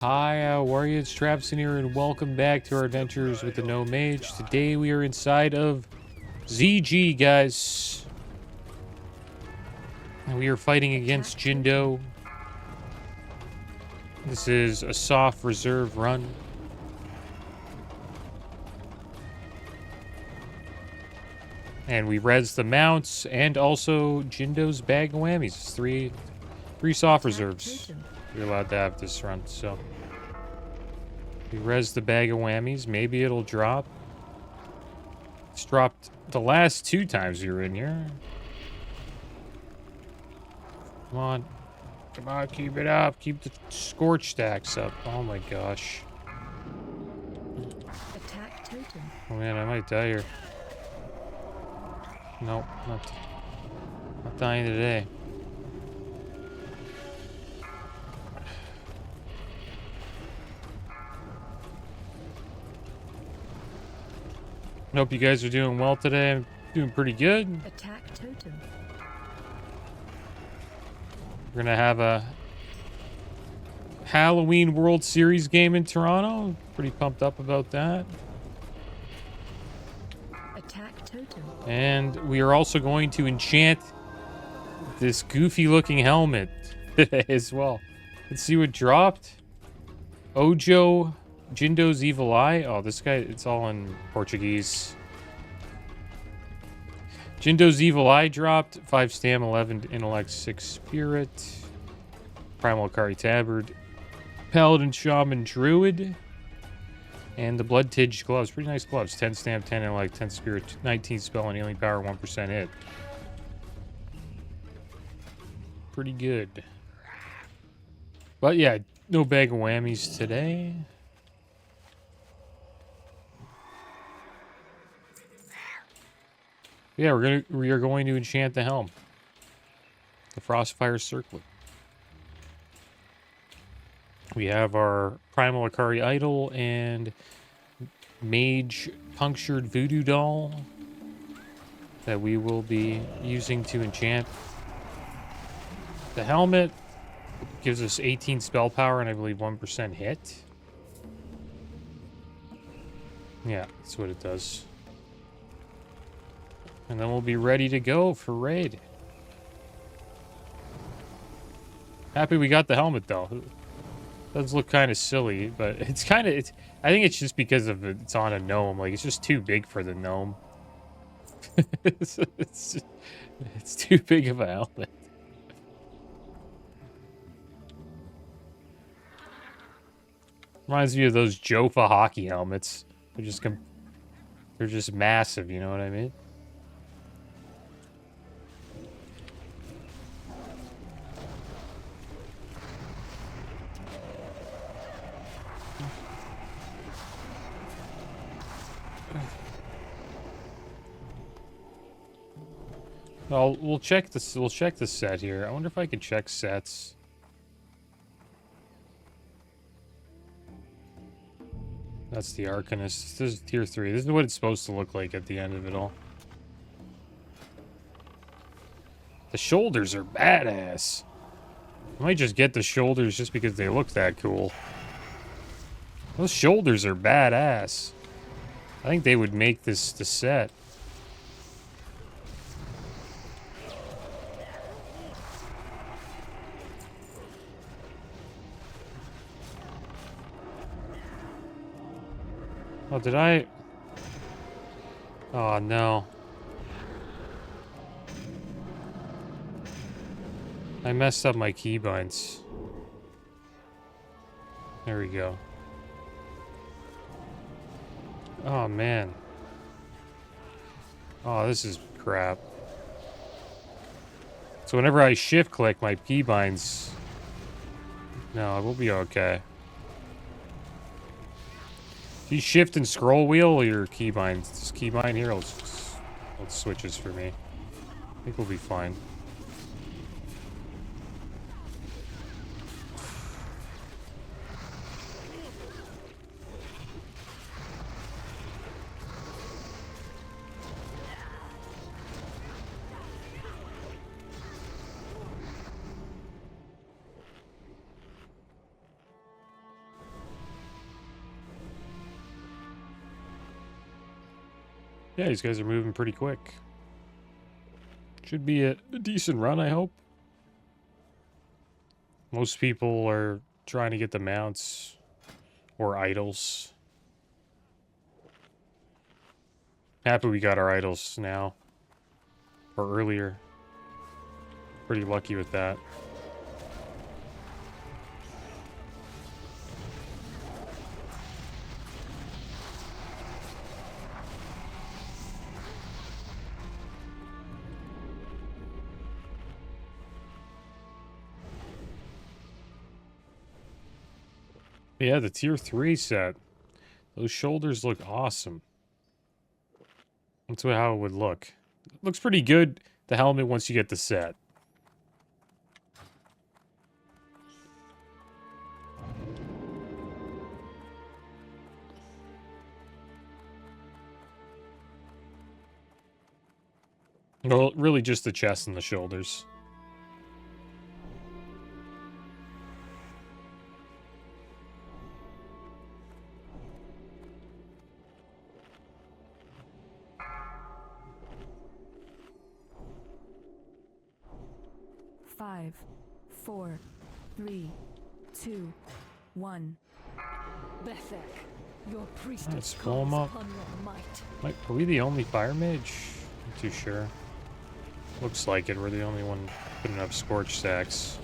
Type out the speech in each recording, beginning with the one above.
Hi, how are you? It's Travis in here, and welcome back to our adventures with the Gnome Mage. Today we are inside of ZG, guys. And we are fighting against Jindo. This is a soft reserve run. And we res the mounts and also Jindo's bag of whammies. It's three soft reserves you're allowed to have this run, so. We res the bag of whammies. Maybe it'll drop. It's dropped the last 2 times we were in here. Come on. Come on, keep it up. Keep the scorch stacks up. Oh my gosh. Attack totem. Oh man, I might die here. Nope, not dying today. Hope you guys are doing well today. I'm doing pretty good. Attack totem. We're gonna have a Halloween World Series game in Toronto. Pretty pumped up about that. Attack totem. And we are also going to enchant this goofy looking helmet as well. Let's see what dropped. Ojo Jindo's Evil Eye. Oh, this guy, it's all in Portuguese. Jindo's Evil Eye dropped. 5 stam, 11 intellect, 6 spirit. Primal Akari Tabard. Paladin, Shaman, Druid. And the Blood Tinged gloves. Pretty nice gloves. 10 stam, 10 intellect, 10 spirit, 19 spell, and healing power, 1% hit. Pretty good. But yeah, no bag of whammies today. Yeah, we are going to enchant the helm. The Frostfire Circlet. We have our Primal Akari Idol and Mage Punctured Voodoo Doll that we will be using to enchant the helmet. Gives us 18 spell power and I believe 1% hit. Yeah, that's what it does. And then we'll be ready to go for raid. Happy we got the helmet though. Does look kind of silly, but it's kind of, I think it's just because of it's on a gnome. Like, it's just too big for the gnome. it's too big of a helmet. Reminds me of those Jofa hockey helmets. They're just massive, you know what I mean? Well, we'll check this. We'll check the set here. I wonder if I can check sets. That's the Arcanist. This is tier 3. This is what it's supposed to look like at the end of it all. The shoulders are badass. I might just get the shoulders just because they look that cool. Those shoulders are badass. I think they would make this the set. Oh, did I? Oh, no. I messed up my keybinds. There we go. Oh, man. Oh, this is crap. So whenever I shift click, my keybinds... No, it will be okay. If you shift and scroll wheel your keybinds, this keybind here will switches for me. I think we'll be fine. Yeah, these guys are moving pretty quick. Should be a decent run, I hope. Most people are trying to get the mounts or idols. Happy we got our idols now. Or earlier. Pretty lucky with that. Yeah, the tier 3 set. Those shoulders look awesome. That's how it would look. It looks pretty good, the helmet, once you get the set. Well, really just the chest and the shoulders. Five, 4, 3, 2, 1. Bethek, your priestess Let's pull him up. calls upon your might. Like, are we the only fire mage? Not too sure. Looks like it. We're the only one putting up scorch stacks.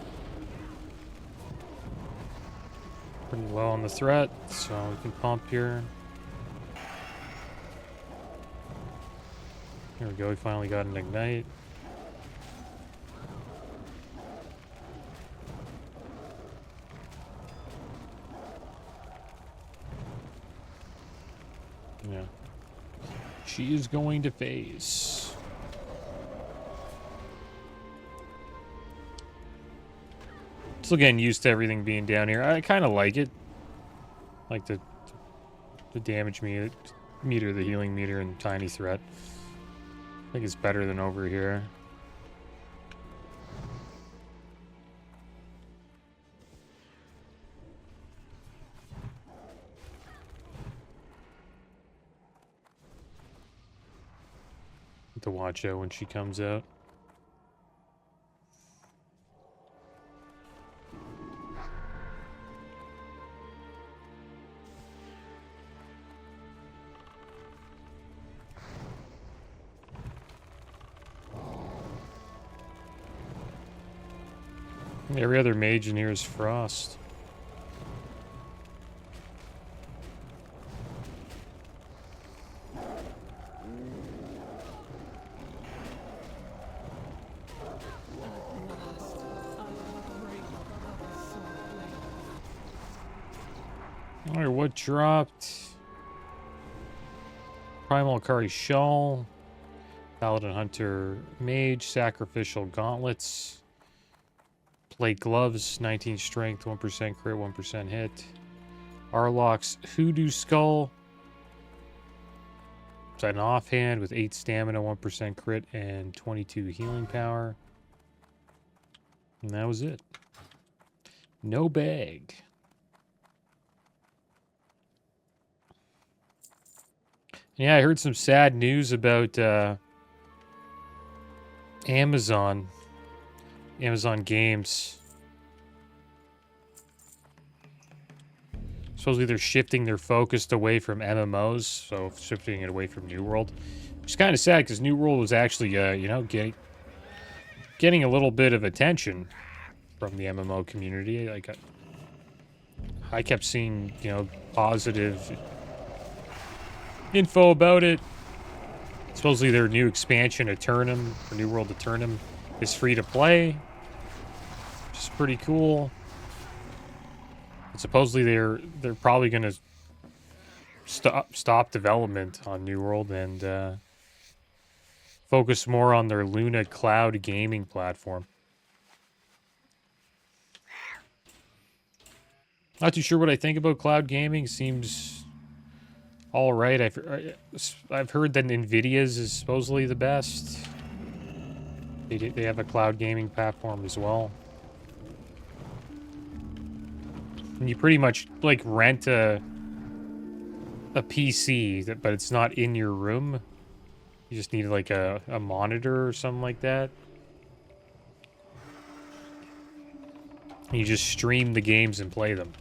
Pretty low on the threat, so we can pump here. Here we go. We finally got an ignite. Yeah. She is going to phase. Still getting used to everything being down here. I kind of like it. Like the damage meter, the healing meter, and tiny threat. I think it's better than over here. To watch out when she comes out. Every other mage in here is frost. Alright, what dropped? Primal Akari Shawl, Paladin Hunter Mage, Sacrificial Gauntlets, Plate Gloves, 19 Strength, 1% crit, 1% hit, Arloc's Hoodoo Skull, it's an offhand with 8 Stamina, 1% crit, and 22 Healing Power. And that was it. No bag. Yeah, I heard some sad news about Amazon Games. Supposedly they're shifting their focus away from MMOs, so shifting it away from New World. Which is kind of sad, because New World was actually, you know, getting a little bit of attention from the MMO community. Like, I kept seeing, you know, positive info about it. Supposedly their new expansion, Eternum, or New World Eternum, is free to play, which is pretty cool. And supposedly they're probably going to stop development on New World and focus more on their Luna cloud gaming platform. Not too sure what I think about cloud gaming. Seems all right. I've heard that Nvidia's is supposedly the best. They have a cloud gaming platform as well. And you pretty much like rent a PC, but it's not in your room. You just need like a monitor or something like that. You just stream the games and play them.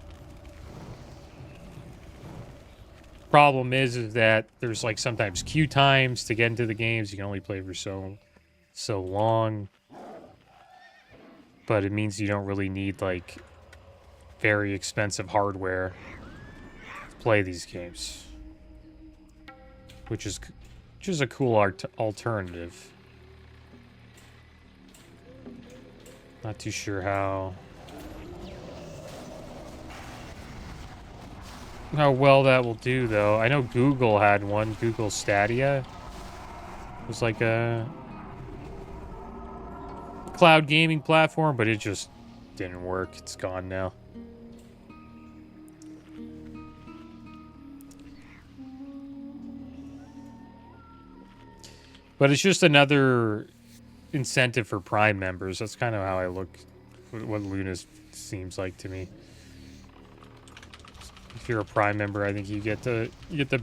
Problem is that there's like sometimes queue times to get into the games. You can only play for so long. But it means you don't really need like very expensive hardware to play these games. Which is a cool alternative. Not too sure how well that will do, though. I know Google had one. Google Stadia. It was like a cloud gaming platform, but it just didn't work. It's gone now. But it's just another incentive for Prime members. That's kind of how I look what Luna seems like to me. If you're a Prime member, I think you get the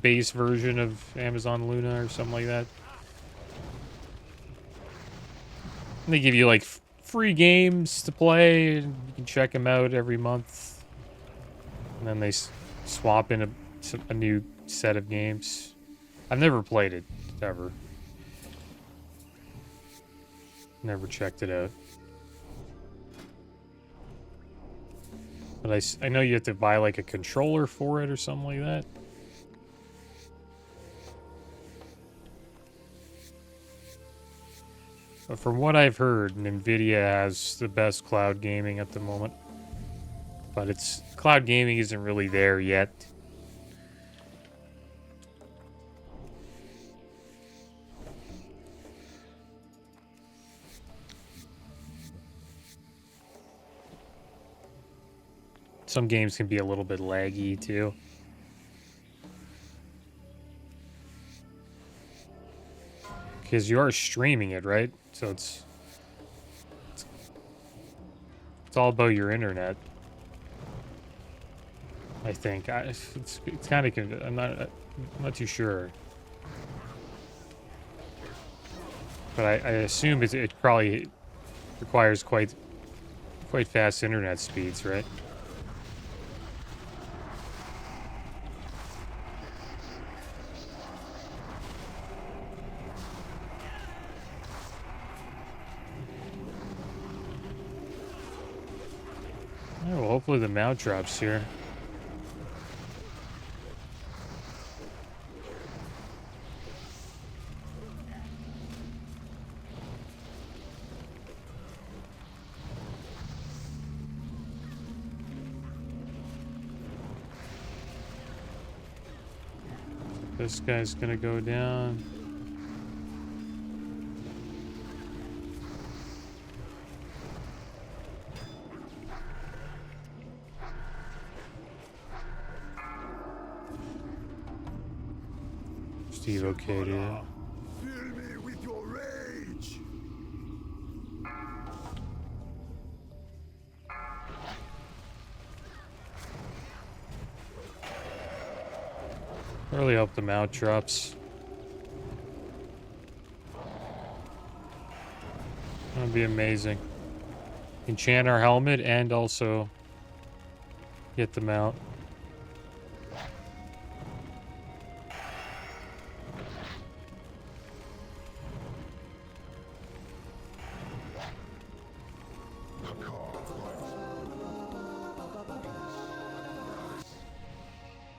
base version of Amazon Luna or something like that. And they give you like free games to play. And you can check them out every month. And then they swap in a new set of games. I've never played it, ever. Never checked it out. But I know you have to buy like a controller for it or something like that. But from what I've heard, Nvidia has the best cloud gaming at the moment. But cloud gaming isn't really there yet. Some games can be a little bit laggy too. Because you are streaming it, right? So it's all about your internet. I think it's kind of I'm not too sure. But I assume it probably requires quite fast internet speeds, right? Oh, well, hopefully the mount drops here. This guy's gonna go down. Steve okay, dude. Fill me with your rage. Really hope the mount drops. That'd be amazing. Enchant our helmet and also get the mount.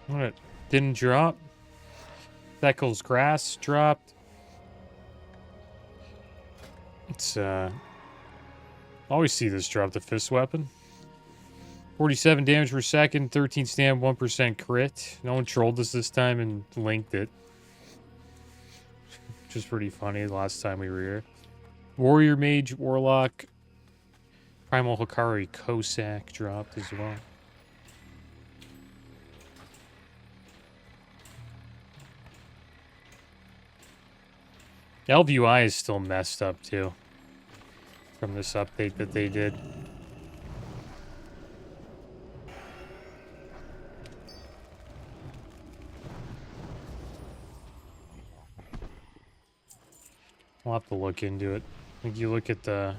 What? Didn't drop? Theckel's grass dropped. It's always see this drop, the fist weapon. 47 damage per second, 13 stam, 1% crit. No one trolled us this time and linked it. Which is pretty funny the last time we were here. Warrior Mage, Warlock, Primal Hikari, Cossack dropped as well. LVUI is still messed up too from this update that they did. I'll have to look into it. Like you look at the...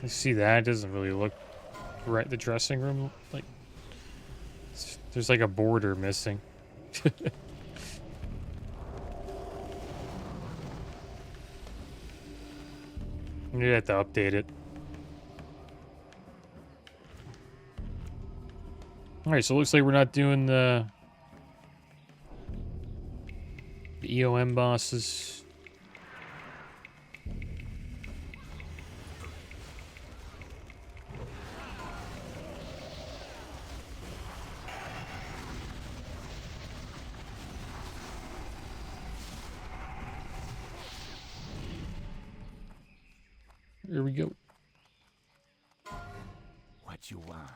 You see that? It doesn't really look right. The dressing room, like... There's like a border missing. You have to update it. Alright, so it looks like we're not doing the EOM bosses. Here we go. What you want?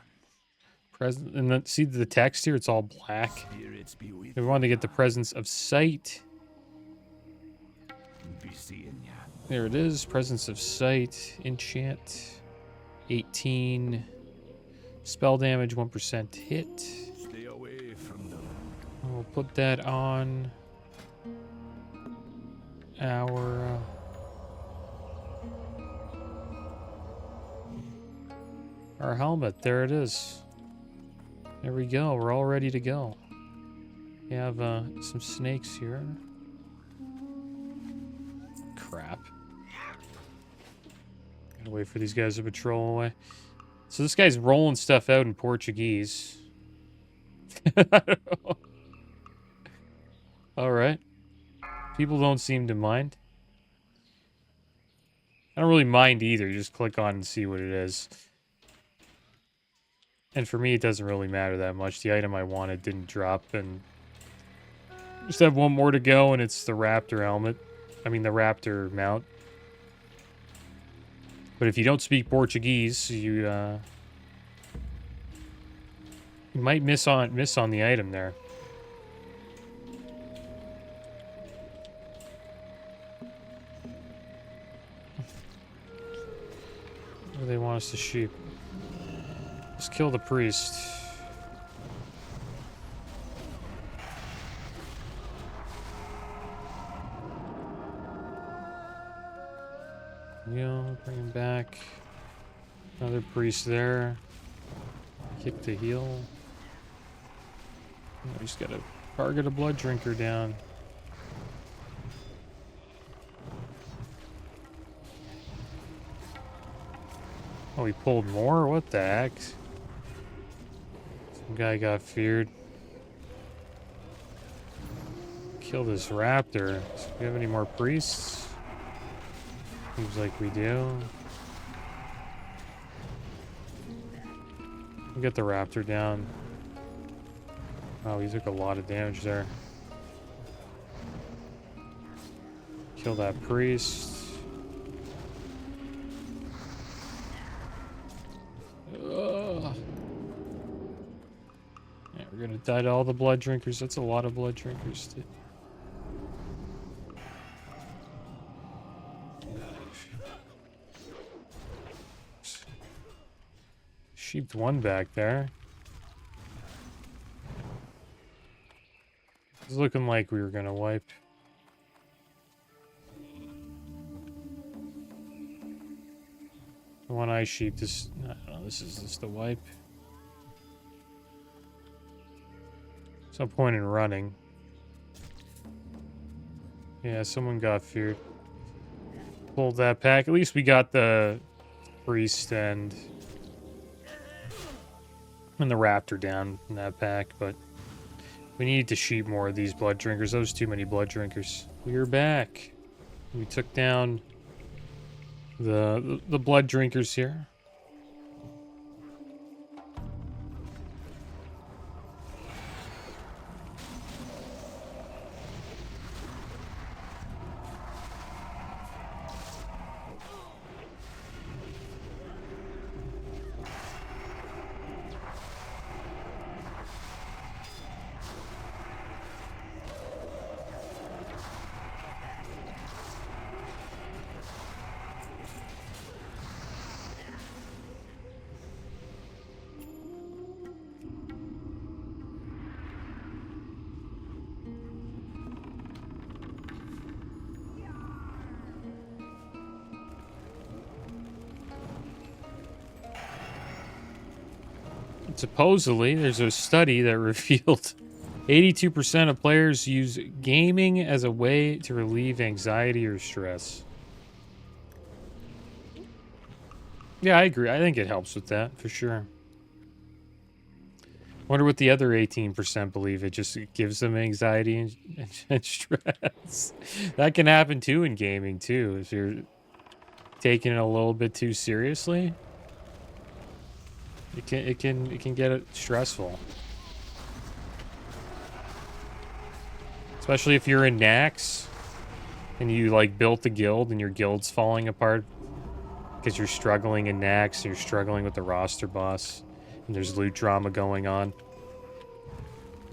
Present, and then see the text here, it's all black. Spirits be with We want to get the presence of sight. be seeing ya. There it is, presence of sight, enchant, 18, spell damage, 1% hit. Stay away from them. We'll put that on our helmet. There it is. There we go. We're all ready to go. We have some snakes here. Crap. Gotta wait for these guys to patrol away. So this guy's rolling stuff out in Portuguese. I don't know. All right. People don't seem to mind. I don't really mind either. You just click on and see what it is. And for me, it doesn't really matter that much. The item I wanted didn't drop, and just have one more to go, and it's the raptor helmet. I mean, the raptor mount. But if you don't speak Portuguese, you might miss on the item there. What do they want us to sheep? Let's kill the priest. Yeah, bring him back. Another priest there. Kick the heel. We just gotta target a blood drinker down. Oh, he pulled more? What the heck? Some guy got feared. Kill this raptor. Do we have any more priests? Seems like we do. We'll get the raptor down. Oh, he took a lot of damage there. Kill that priest. Ugh. Yeah, we're gonna die to all the blood drinkers. That's a lot of blood drinkers. Sheeped one back there. It's looking like we were gonna wipe. The one I sheeped is, I don't know, this is just the wipe. There's no point in running. Yeah, someone got feared. Pulled that pack. At least we got the priest and the raptor down in that pack, but we need to sheep more of these blood drinkers. Those too many blood drinkers. We're back. We took down the blood drinkers here. Supposedly, there's a study that revealed 82% of players use gaming as a way to relieve anxiety or stress. Yeah, I agree. I think it helps with that, for sure. Wonder what the other 18% believe. It just gives them anxiety and stress. That can happen, too, in gaming, too. If you're taking it a little bit too seriously, it can get stressful. Especially if you're in Nax and you like built the guild and your guild's falling apart because you're struggling in Nax and you're struggling with the roster boss and there's loot drama going on.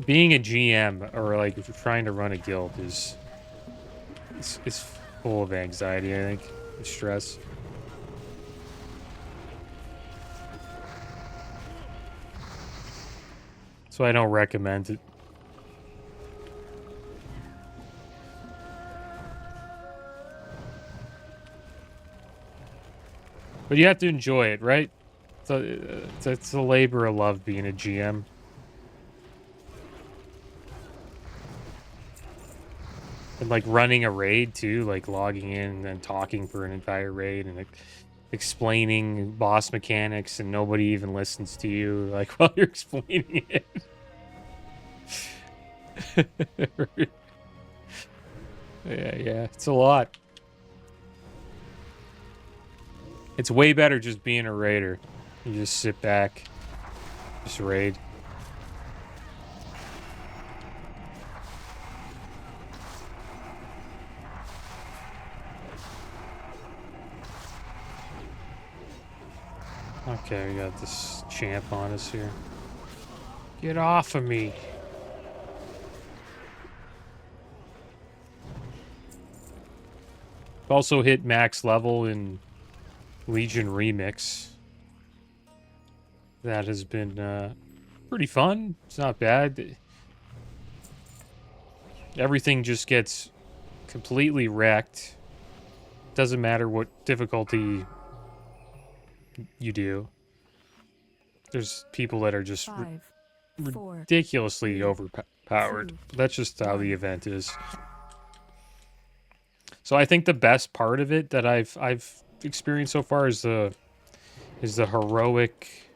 Being a GM or like if you're trying to run a guild is full of anxiety, I think, and stress. So I don't recommend it. But you have to enjoy it, right? It's a labor of love being a GM. And like running a raid too, like logging in and then talking for an entire raid and explaining boss mechanics and nobody even listens to you like while you're explaining it. Yeah, it's a lot. It's way better just being a raider. You just sit back, just raid. Okay, we got this champ on us here. Get off of me. Also hit max level in Legion Remix. That has been pretty fun. It's not bad. Everything just gets completely wrecked. Doesn't matter what difficulty you do. There's people that are just ridiculously overpowered. That's just how the event is. So I think the best part of it that I've experienced so far is the heroic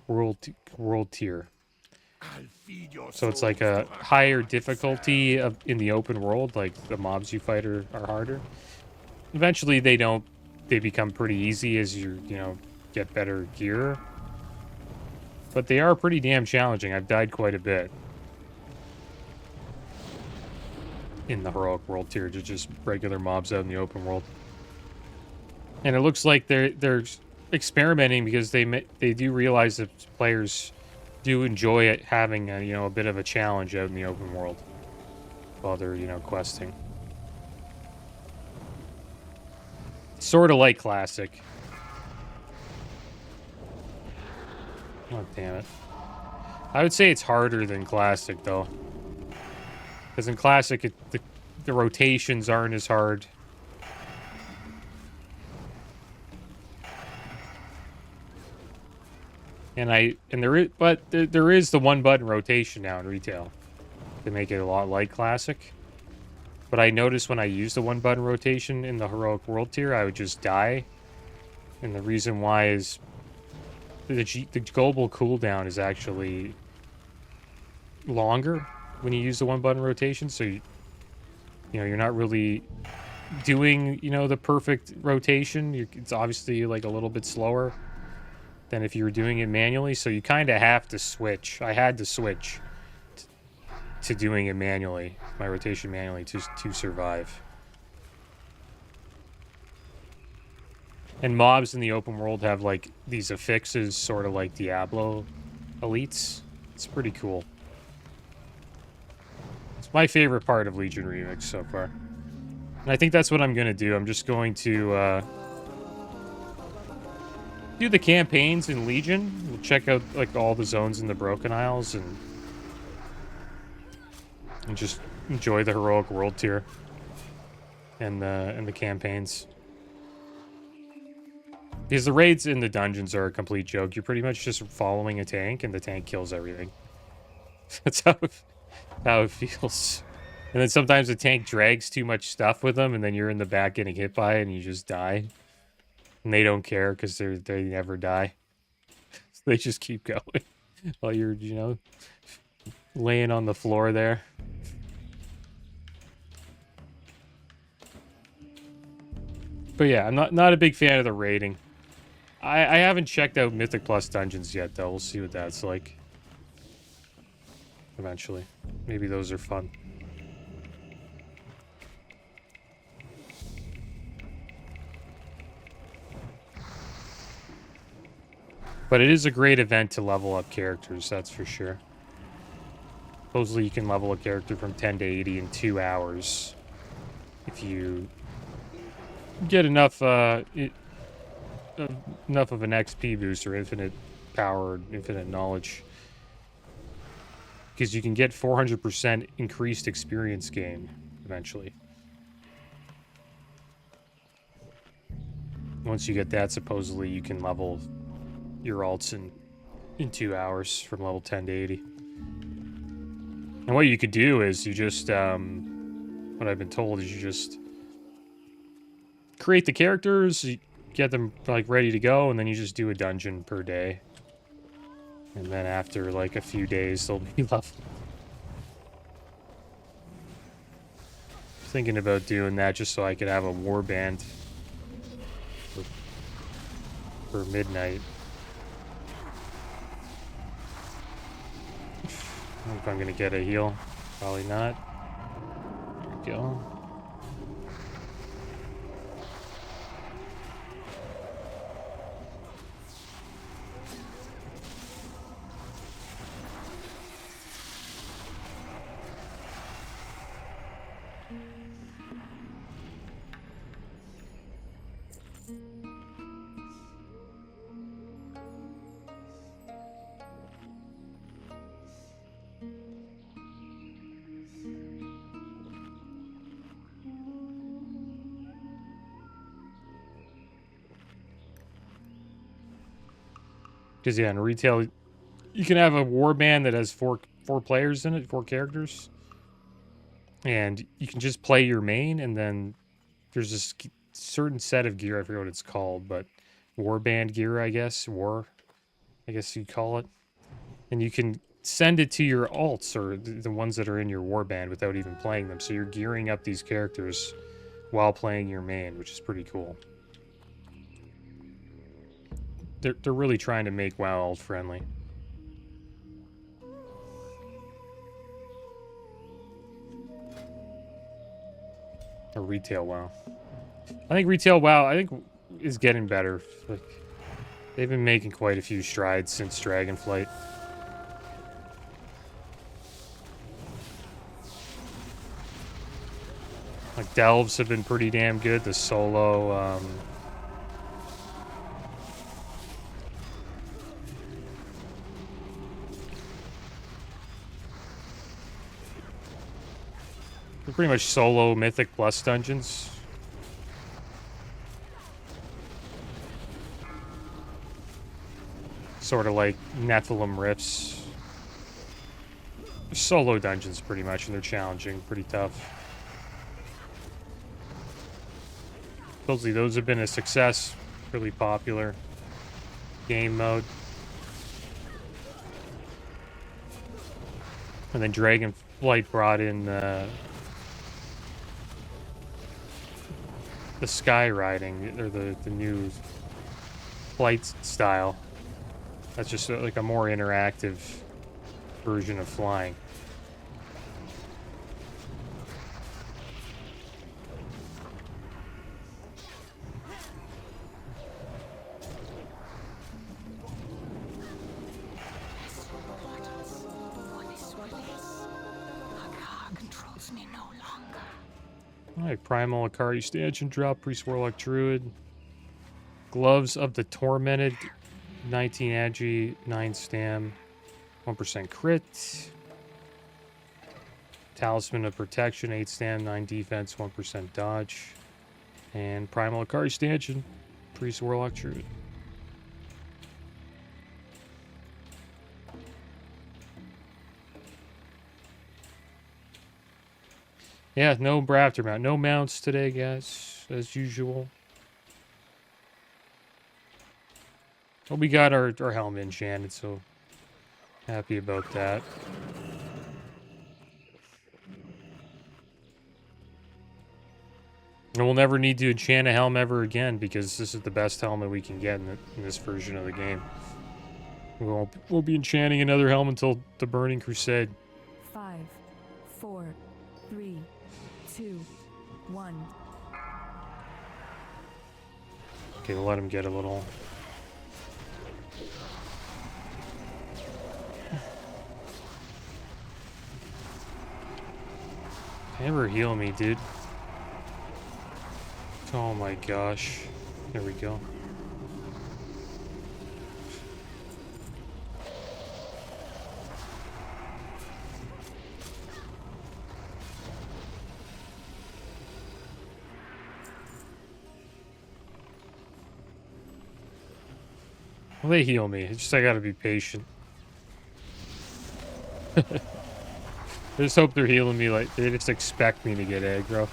world tier. So it's like a higher difficulty in the open world, like the mobs you fight are harder. Eventually they become pretty easy as you get better gear. But they are pretty damn challenging. I've died quite a bit in the heroic world tier to just regular mobs out in the open world. And it looks like they're experimenting because they do realize that players do enjoy it having a bit of a challenge out in the open world while they're questing. Sort of like Classic. Oh damn it! I would say it's harder than Classic though, because in Classic the rotations aren't as hard. There is the one button rotation now in retail to make it a lot like Classic. But I noticed when I used the one button rotation in the heroic world tier, I would just die. And the reason why is the global cooldown is actually longer when you use the one button rotation. So you're not really doing the perfect rotation. It's obviously like a little bit slower than if you were doing it manually. So you kind of have to switch. I had to switch to doing it manually, my rotation manually, to survive. And mobs in the open world have like these affixes, sort of like Diablo elites. It's pretty cool. It's my favorite part of Legion Remix so far. And I think that's what I'm going to do. I'm just going to do the campaigns in Legion. We'll check out like all the zones in the Broken Isles and just enjoy the heroic world tier and the campaigns. Because the raids in the dungeons are a complete joke. You're pretty much just following a tank, and the tank kills everything. That's how it feels. And then sometimes the tank drags too much stuff with them, and then you're in the back getting hit by it, and you just die. And they don't care because they never die. So they just keep going while you're, you know, laying on the floor there. But yeah, I'm not a big fan of the raiding. I haven't checked out Mythic Plus dungeons yet, though. We'll see what that's like. Eventually. Maybe those are fun. But it is a great event to level up characters, that's for sure. Supposedly you can level a character from 10 to 80 in 2 hours. If you get enough enough of an XP boost or infinite power, infinite knowledge. Because you can get 400% increased experience gain eventually. Once you get that, supposedly you can level your alts in 2 hours from level 10 to 80. And what you could do is you just, what I've been told is you just create the characters, you get them like ready to go, and then you just do a dungeon per day. And then after like a few days, they'll be leveled. Thinking about doing that just so I could have a warband for midnight. I don't know if I'm gonna get a heal. Probably not. There we go. Because yeah, in retail, you can have a warband that has four players in it, 4 characters, and you can just play your main, and then there's this certain set of gear. I forget what it's called, but warband gear, I guess, I guess you call it, and you can send it to your alts or the ones that are in your warband without even playing them. So you're gearing up these characters while playing your main, which is pretty cool. They're really trying to make WoW alt friendly. Or retail WoW. I think retail WoW, is getting better. Like, they've been making quite a few strides since Dragonflight. Like, Delves have been pretty damn good. The solo, they're pretty much solo Mythic Plus dungeons. Sort of like Nephilim Rifts. Solo dungeons, pretty much, and they're challenging, pretty tough. Supposedly those have been a success, really popular game mode. And then Dragonflight brought in the sky riding, or the new flight style. That's just like a more interactive version of flying. Alright, Primal Akari Stanchion drop, Priest Warlock Druid. Gloves of the Tormented, 19 Agi, 9 Stam, 1% crit. Talisman of Protection, 8 Stam, 9 Defense, 1% dodge. And Primal Akari Stanchion, Priest Warlock Druid. Yeah, no Raptor mount. No mounts today, guys, as usual. Well, we got our helmet enchanted, so happy about that. And we'll never need to enchant a helm ever again because this is the best helmet we can get in this version of the game. We'll be enchanting another helm until the Burning Crusade. 5, 4, 3, 2, 1. Okay, we'll let him get a little. Never heal me, dude. Oh my gosh. There we go. Well, they heal me. It's just I gotta be patient. I just hope they're healing me like they just expect me to get aggro.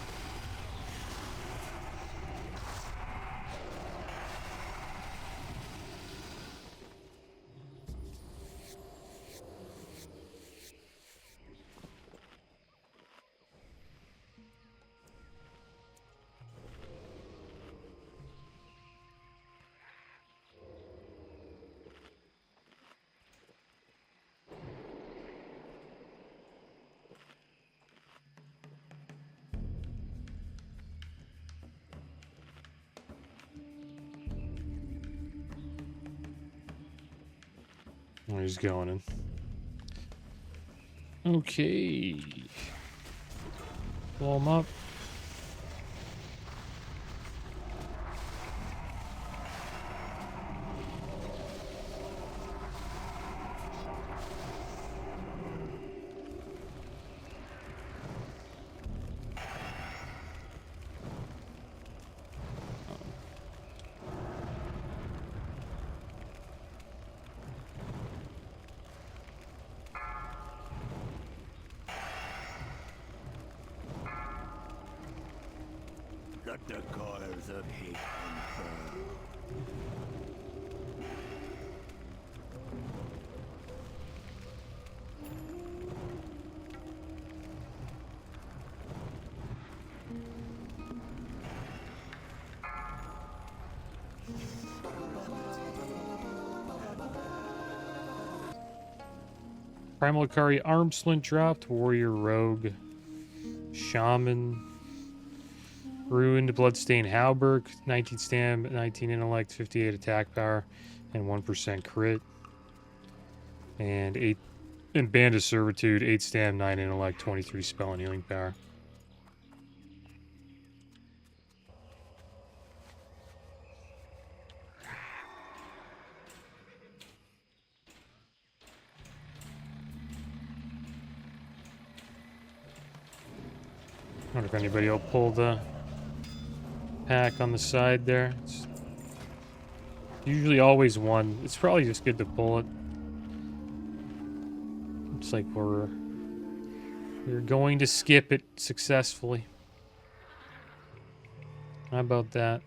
Oh, he's going in. Okay. Blow him up. Let the coils of hate unfurl. Primal Akari arm splint dropped. Warrior Rogue. Shaman. Ruined Bloodstained Halberg. 19 stam, 19 intellect, 58 attack power, and 1% crit. And Band of Servitude, 8 stam, 9 intellect, 23 spell and healing power. I wonder if anybody will pull the pack on the side there. It's usually always one. It's probably just good to pull it. Looks like we're going to skip it successfully. How about that?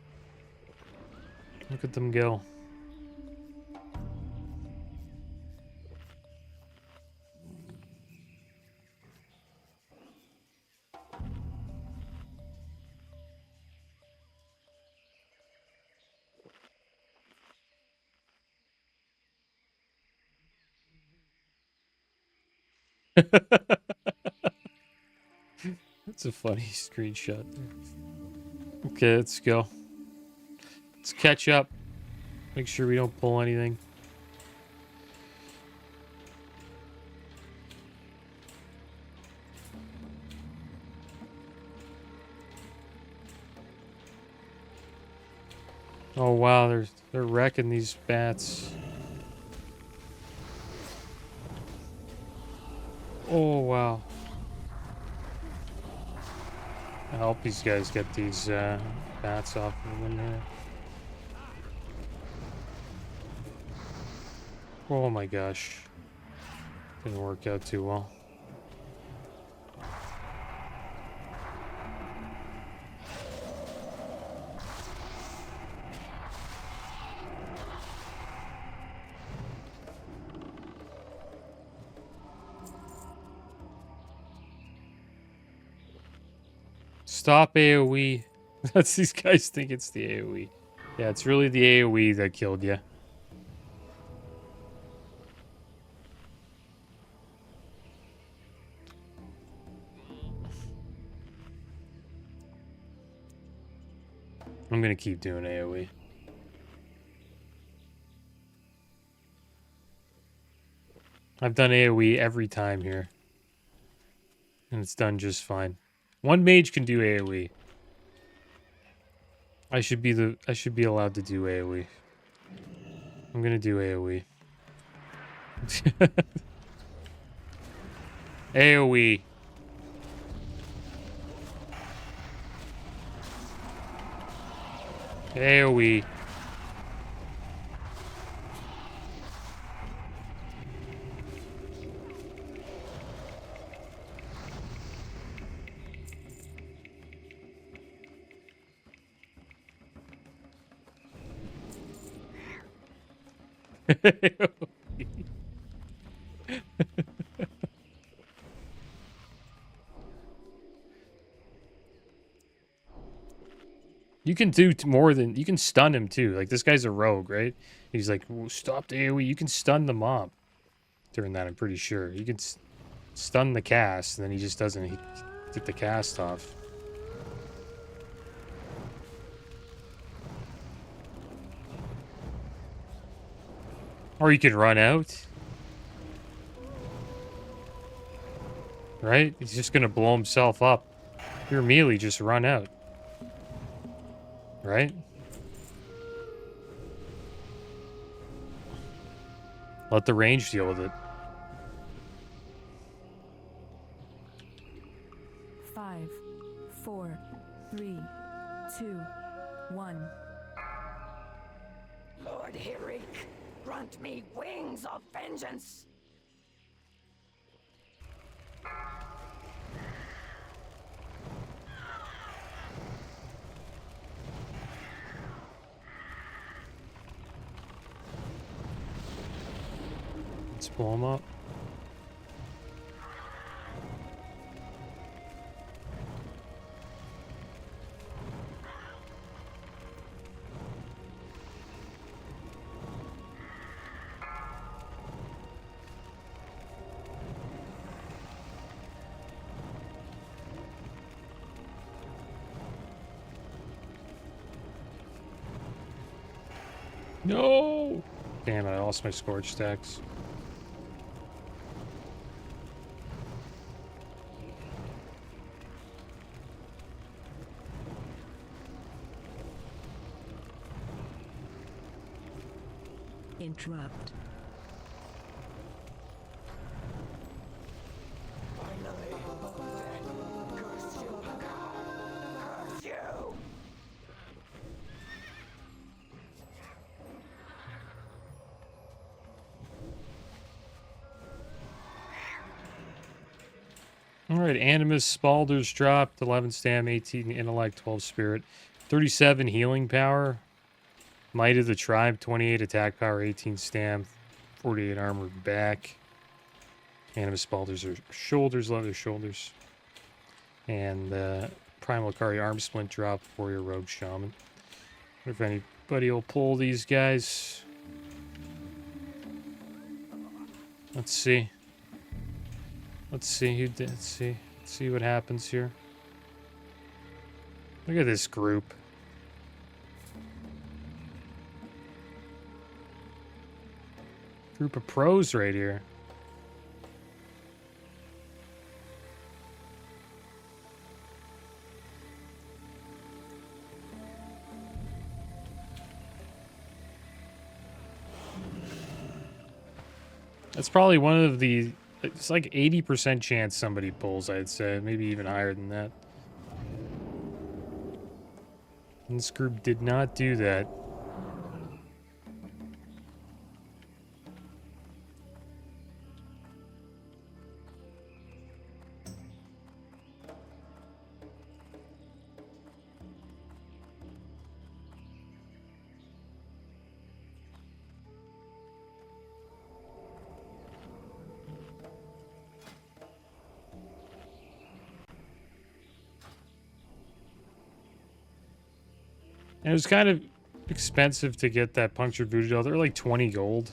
Look at them go. That's a funny screenshot there. Okay, let's go. Let's catch up. Make sure we don't pull anything. Oh wow, they're wrecking these bats. Oh wow. I hope these guys get these bats off of them here. Oh my gosh. Didn't work out too well. Stop AoE. That's these guys think it's the AoE. Yeah, it's really the AoE that killed you. I'm gonna keep doing AoE. I've done AoE every time here. And it's done just fine. One mage can do AoE. I should be allowed to do AoE. I'm gonna do AoE. AoE. AoE. You can do more than... You can stun him, too. Like, this guy's a rogue, right? He's like, stop the AoE. You can stun the mob. During that, I'm pretty sure. You can stun the cast, and then he just doesn't get the cast off. Or you could run out. Right? He's just gonna blow himself up. Your melee, just run out. Right? Let the range deal with it. 5, 4, 3, 2, 1. Lord Hirik, grant me wings of vengeance. Let's blow him up. No! Damn it, I lost my scorch stacks. Interrupt. Alright, Animus, Spalders dropped, 11 stam, 18 intellect, 12 spirit, 37 healing power, Might of the Tribe, 28 attack power, 18 stam, 48 armor back. Animus, Spalders are shoulders, leather shoulders. And Primal Akari arm splint drop, Warrior Rogue Shaman. Wonder if anybody will pull these guys. Let's see. Let's see who did. Let's see what happens here. Look at this group. Group of pros right here. That's probably one of the... It's like 80% chance somebody pulls, I'd say. Maybe even higher than that. And this group did not do that. And it was kind of expensive to get that punctured voodoo doll. They're like 20 gold.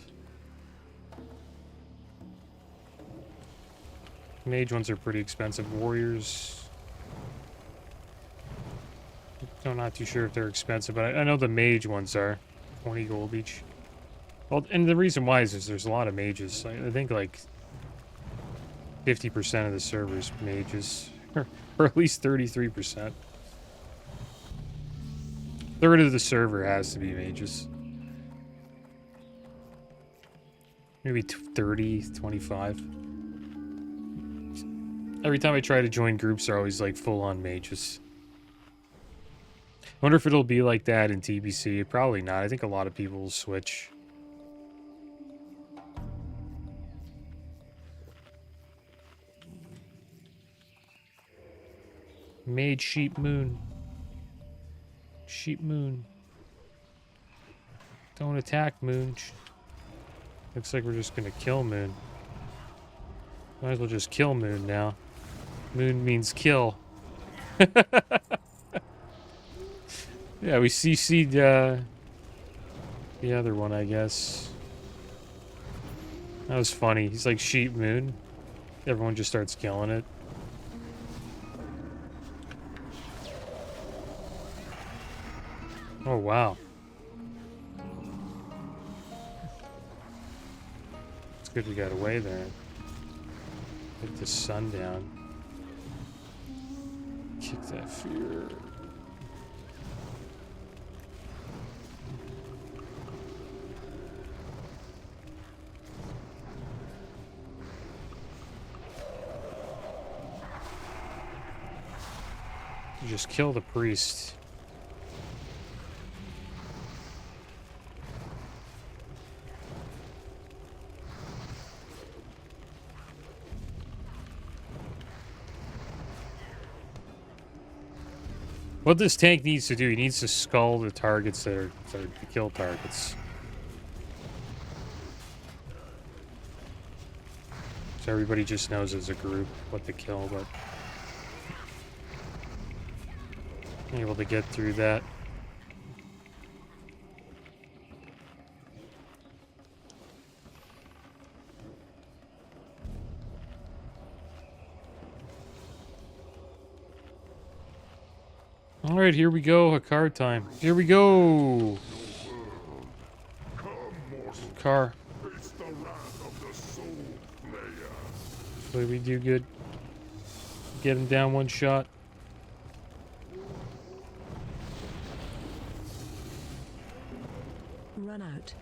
Mage ones are pretty expensive. Warriors. I'm not too sure if they're expensive, but I know the mage ones are 20 gold each. Well, and the reason why is there's a lot of mages. I think like 50% of the server's mages, or at least 33%. Third of the server has to be mages. Maybe 30, 25. Every time I try to join groups, they're always like full-on mages. I wonder if it'll be like that in TBC. Probably not. I think a lot of people will switch. Mage Sheep Moon. Sheep Moon. Don't attack Moon. Looks like we're just gonna kill Moon. Might as well just kill Moon now. Moon means kill. Yeah, we CC'd the other one, I guess. That was funny. He's like Sheep Moon. Everyone just starts killing it. Oh, wow. It's good we got away there. Get the sun down. Kick that fear. You just kill the priest. What this tank needs to do, he needs to skull the targets that are the kill targets. So everybody just knows as a group what to kill, but I'm able to get through that. All right, here we go. A card time. Here we go. Car. Hopefully we do good. Get him down one shot. Run out.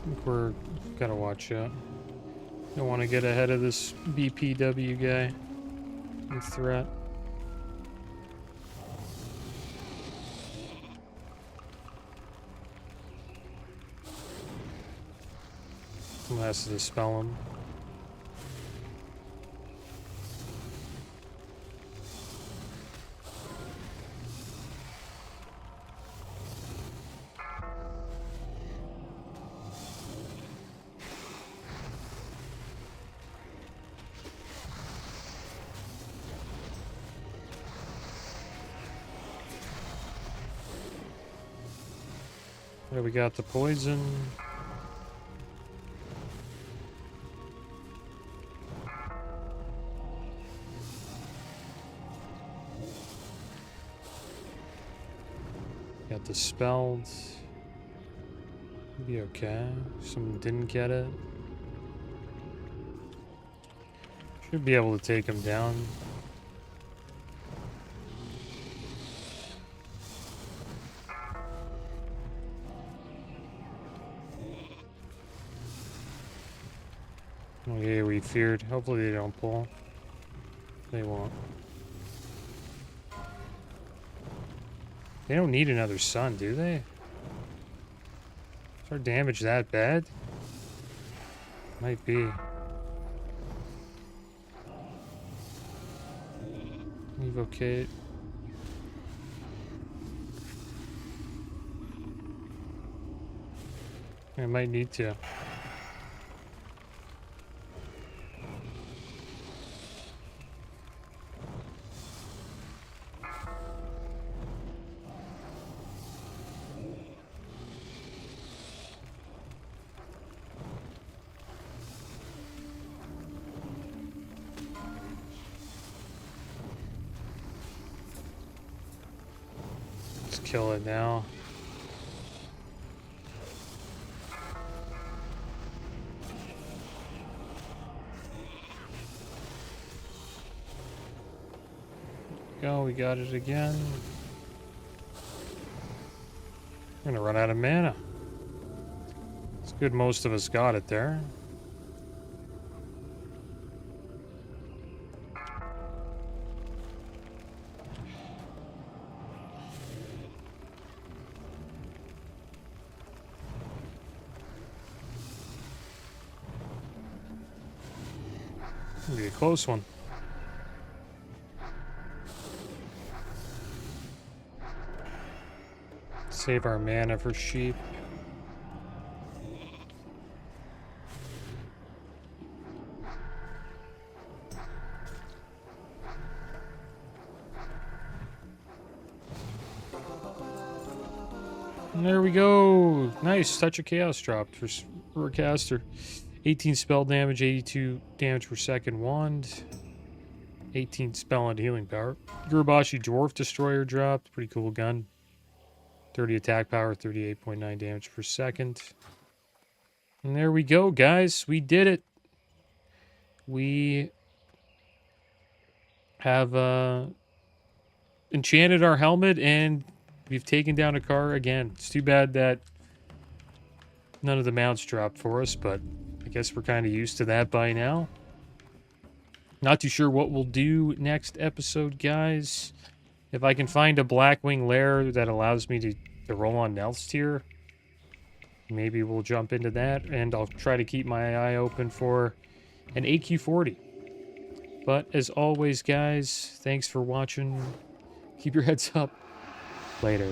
I think we're gotta watch out. Don't want to get ahead of this BPW guy and threat. Someone has to dispel him. There we got the poison. Got dispelled. Be okay. Someone didn't get it. Should be able to take him down. Okay, we feared. Hopefully they don't pull. They won't. They don't need another sun, do they? Is our damage that bad? Might be. Evocate. I might need to. Let's kill it now. Go, we got it again. I'm gonna run out of mana. It's good most of us got it there. It'll be a close one. Save our mana for sheep. And there we go. Nice. Touch of Chaos dropped for a caster. 18 spell damage, 82 damage per second wand. 18 spell and healing power. Gurubashi Dwarf Destroyer dropped. Pretty cool gun. 30 attack power, 38.9 damage per second. And there we go, guys. We did it. We have enchanted our helmet, and we've taken down a car again. It's too bad that none of the mounts dropped for us, but I guess we're kind of used to that by now. Not too sure what we'll do next episode, guys. If I can find a Blackwing lair that allows me to roll on Nelth's tier, maybe we'll jump into that, and I'll try to keep my eye open for an AQ40. But as always, guys, thanks for watching. Keep your heads up. Later.